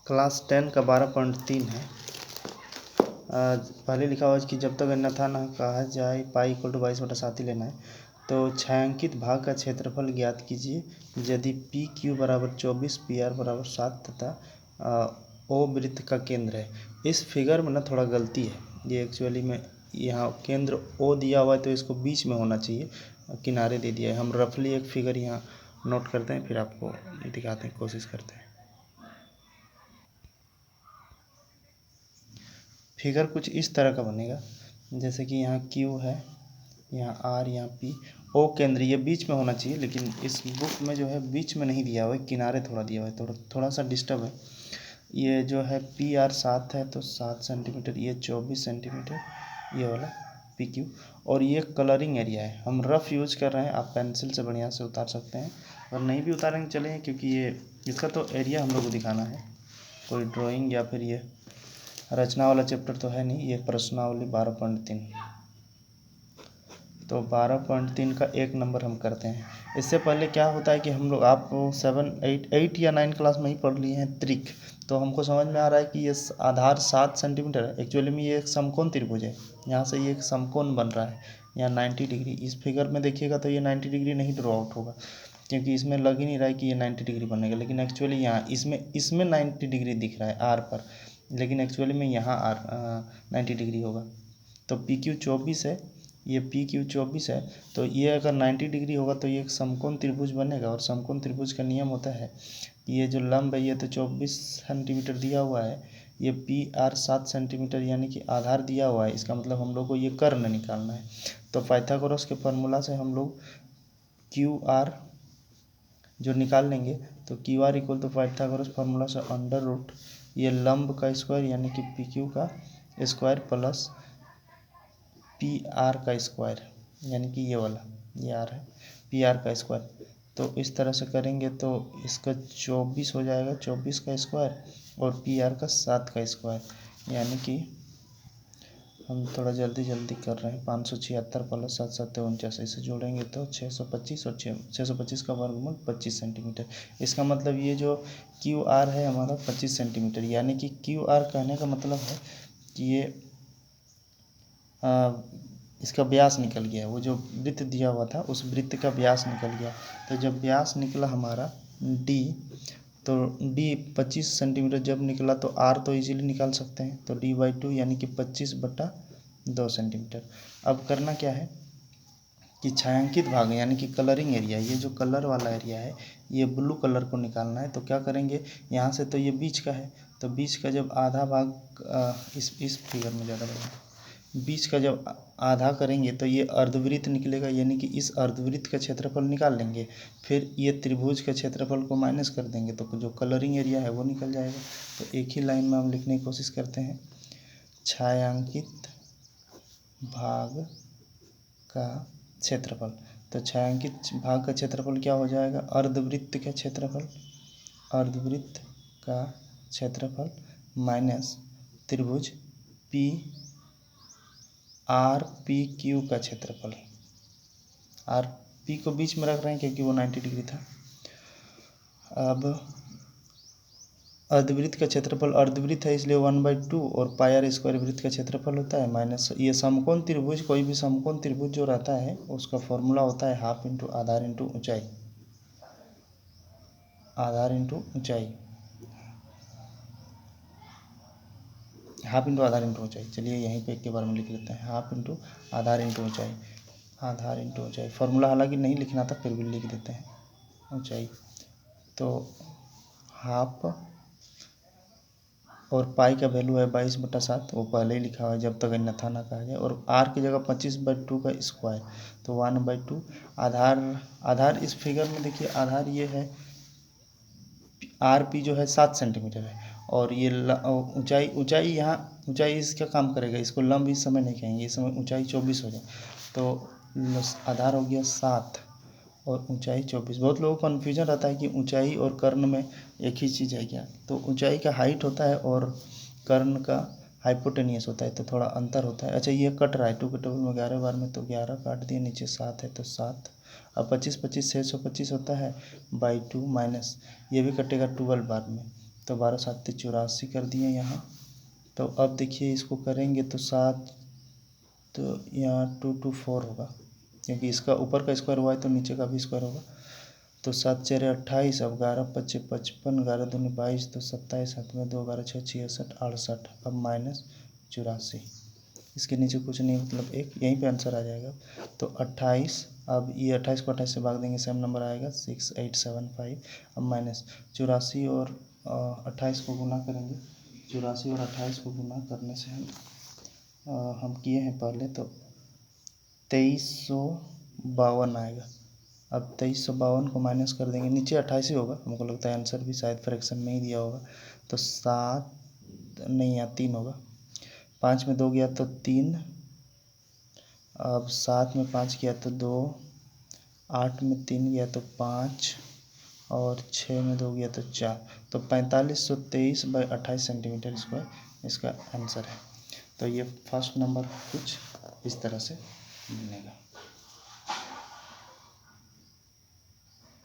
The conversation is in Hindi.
क्लास 10 का 12.3 है। पहले लिखा हुआ है कि जब तक अन्यथा न कहा जाए पाई इक्वल टू 22/7 ही लेना है। तो छायांकित भाग का क्षेत्रफल ज्ञात कीजिए यदि पी क्यू बराबर 24, पी आर बराबर 7 तथा ओ वृत्त का केंद्र है। इस फिगर में ना थोड़ा गलती है, ये एक्चुअली में यहाँ केंद्र ओ दिया हुआ है तो इसको बीच में होना चाहिए, किनारे दे दिया है। हम रफली एक फिगर यहाँ नोट करते हैं, फिर आपको दिखाते हैं, कोशिश करते हैं। फिगर कुछ इस तरह का बनेगा, जैसे कि यहाँ Q है, यहाँ R, यहाँ P, O केंद्र ये बीच में होना चाहिए, लेकिन इस बुक में जो है बीच में नहीं दिया हुआ है, किनारे थोड़ा दिया हुआ है, थोड़ा सा डिस्टर्ब है। ये जो है PR 7 है तो 7 सेंटीमीटर, ये 24 सेंटीमीटर, ये वाला PQ। और ये कलरिंग एरिया है, हम रफ़ यूज़ कर रहे हैं, आप पेंसिल से बढ़िया से उतार सकते हैं, और नहीं भी उतारेंगे चलेंगे, क्योंकि ये इसका तो एरिया हम लोग को दिखाना है। कोई ड्राइंग या फिर ये रचना वाला चैप्टर तो है नहीं, ये प्रश्नावली 12.3। तो 12.3 का 1 नंबर हम करते हैं। इससे पहले क्या होता है कि हम लोग, आप 7, 8 या 9 क्लास में ही पढ़ लिए हैं त्रिक, तो हमको समझ में आ रहा है कि ये आधार 7 सेंटीमीटर है। एक्चुअली में ये एक समकोण त्रिभुज है, यहाँ से ये एक समकोण बन रहा है, यहाँ 90 डिग्री। इस फिगर में देखिएगा तो ये 90 डिग्री नहीं ड्रॉ आउट होगा, क्योंकि इसमें लग ही नहीं रहा है कि ये 90 डिग्री बनेगा, लेकिन एक्चुअली यहाँ इसमें 90 डिग्री दिख रहा है आर पर, लेकिन एक्चुअली में यहाँ आर 90 डिग्री होगा। तो पी क्यू 24 है, ये पी क्यू 24 है, तो ये अगर 90 डिग्री होगा तो ये एक समकोण त्रिभुज बनेगा। और समकोण त्रिभुज का नियम होता है, ये जो लंब है ये तो 24 सेंटीमीटर दिया हुआ है, ये पी आर 7 सेंटीमीटर यानी कि आधार दिया हुआ है, इसका मतलब हम लोग को ये कर्ण निकालना है। तो पाइथागोरस के फार्मूला से हम लोग क्यू आर जो निकाल लेंगे, तो क्यू आर इक्वल तो पाइथागोरस फार्मूला से अंडर रूट ये लंब का स्क्वायर यानी कि पी क्यू का स्क्वायर प्लस पी आर का स्क्वायर, यानी कि ये वाला, ये आर है, पी आर का स्क्वायर। तो इस तरह से करेंगे तो इसका 24 हो जाएगा, 24 का स्क्वायर, और पी आर का 7 का स्क्वायर, यानी कि हम थोड़ा जल्दी कर रहे हैं, 576 प्लस 7 7 49, इसे जोड़ेंगे तो 625, और 625 का वर्गमूल 25 सेंटीमीटर। इसका मतलब ये जो क्यू आर है हमारा 25 सेंटीमीटर, यानी कि क्यू आर कहने का मतलब है कि ये इसका व्यास निकल गया, वो जो वृत्त दिया हुआ था उस वृत्त का व्यास निकल गया। तो जब व्यास निकला हमारा D, तो D 25 सेंटीमीटर जब निकला तो R तो इजीली निकाल सकते हैं, तो D/2 यानी कि 25/2 सेंटीमीटर। अब करना क्या है कि छायांकित भाग यानी कि कलरिंग एरिया, ये जो कलर वाला एरिया है ये ब्लू कलर को निकालना है। तो क्या करेंगे, यहाँ से तो ये बीच का है, तो बीच का जब आधा भाग इस फिगर में ज़्यादा बना, बीच का जब आधा करेंगे तो ये अर्धवृत्त निकलेगा, यानी कि इस अर्धवृत्त का क्षेत्रफल निकाल लेंगे, फिर ये त्रिभुज के क्षेत्रफल को माइनस कर देंगे, तो जो कलरिंग एरिया है वो निकल जाएगा। तो एक ही लाइन में हम लिखने की कोशिश करते हैं, छायांकित भाग का क्षेत्रफल। तो छायांकित भाग का क्षेत्रफल क्या हो जाएगा, अर्धवृत्त का क्षेत्रफल, अर्धवृत्त का क्षेत्रफल माइनस त्रिभुज पी आर पी क्यू का क्षेत्रफल। आर पी को बीच में रख रहे हैं क्योंकि वो 90 डिग्री था। अब अर्धवृत्त का क्षेत्रफल, अर्धवृत्त है इसलिए 1/2, और पाई आर स्क्वायर वृत्त का क्षेत्रफल होता है माइनस ये समकोण त्रिभुज, कोई भी समकोण त्रिभुज जो रहता है उसका फॉर्मूला होता है हाफ इंटू आधार इंटू ऊंचाई, आधार इंटू ऊंचाई, हाफ इंटू आधार इंटू ऊंचाई। चलिए यहीं पे एक के बारे में लिख लेते हैं, हाफ इंटू आधार इंटू ऊंचाई, आधार इंटू ऊंचाई। फॉर्मूला हालांकि नहीं लिखना था, फिर भी लिख देते हैं, ऊंचाई। तो हाफ, और पाई का वैल्यू है 22/7, वो पहले ही लिखा हुआ है जब तक अन्यथा ना कहा जाए, और आर की जगह 25/2 का स्क्वायर, तो 1/2। आधार इस फिगर में देखिए, आधार ये है, आर पी जो है 7 सेंटीमीटर है, और ये ऊंचाई यहाँ ऊंचाई इसका काम करेगा, इसको लंब इस समय नहीं कहेंगे, इस समय ऊंचाई 24 हो जाए, तो आधार हो गया 7 और ऊंचाई 24। बहुत लोगों को कन्फ्यूजन रहता है कि ऊंचाई और कर्ण में एक ही चीज़ है क्या, तो ऊंचाई का हाइट होता है और कर्ण का हाइपोटेनियस होता है, तो थोड़ा अंतर होता है। अच्छा ये कट रहा है 2 के टेबल में 11 बार में, तो 11 काट दिए, नीचे 7 है तो 7। अब 25 25 625 होता है /2 माइनस ये भी कटेगा 12 बार में, तो 12 7 84 कर दिए यहाँ। तो अब देखिए इसको करेंगे तो 7, तो यहाँ 2 2 4 होगा, क्योंकि इसका ऊपर का स्क्वायर हुआ है तो नीचे का भी स्क्वायर होगा। तो 7 4 28, अब 11 5 55, 11 2 22, तो 27, 7 में 2 11 6 66 68, अब माइनस 84। इसके नीचे कुछ नहीं, मतलब एक यहीं पे आंसर आ जाएगा। तो 28, अब ये 28 को 28 से भाग देंगे, सेम नंबर आएगा 6875। अब माइनस 84 और 28 को गुना करेंगे। 84 और 28 को गुना करने से हम किए हैं पहले, तो 2352 आएगा। अब 2352 को माइनस कर देंगे, नीचे 28 ही होगा, हमको लगता है आंसर भी शायद फ्रैक्शन में ही दिया होगा। तो 7 नहीं, यहाँ 3 होगा, 5 में 2 गया तो 3, अब 7 में 5 गया तो 2, 8 में 3 गया तो 5, और 6 में 2 गया तो 4, तो 4523/28 सेंटीमीटर स्क्वायर इसका आंसर है। तो ये फर्स्ट नंबर कुछ इस तरह से मिलेगा।